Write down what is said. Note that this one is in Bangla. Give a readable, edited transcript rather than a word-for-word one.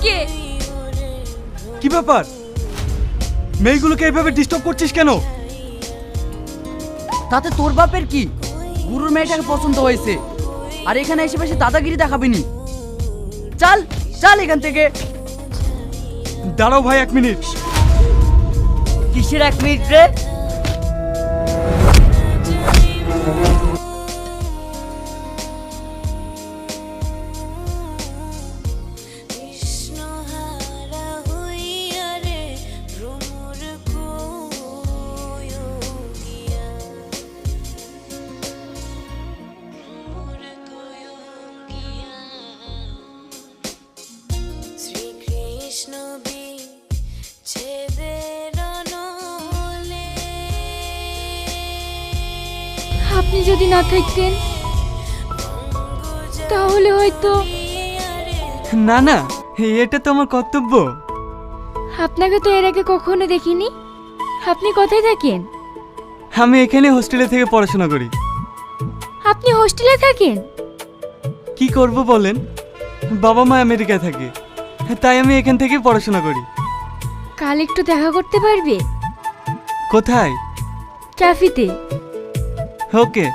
কে? কি ব্যাপার? মেয়েগুলোকে এইভাবে ডিস্টার্ব করছিস কেন? তাতে তোর বাপের কি? গুরুর মেয়েটাকে পছন্দ হয়েছে, আর এখানে এসে বসে দাদাগিরি দেখাবিনি। চল চল এখান থেকে। দাঁড়াও ভাই, 1 মিনিট। কিসের 1 মিনিট রে? আপনি যদি না থাকতেন তাহলে হয়তো। না না, এটা তো আমার কর্তব্য। আপনাকে তো এর আগে কখনো দেখিনি। আপনি কোথায় থাকেন? আমি এখানে হোস্টেলে থেকে পড়াশোনা করি। আপনি হোস্টেলে থাকেন? কি করব বলেন, বাবা মা আমেরিকায় থাকে, তাই আমি এখান থেকে পড়াশোনা করি। কাল একটু দেখা করতে পারবে? কোথায়? ক্যাফেতে। ওকে।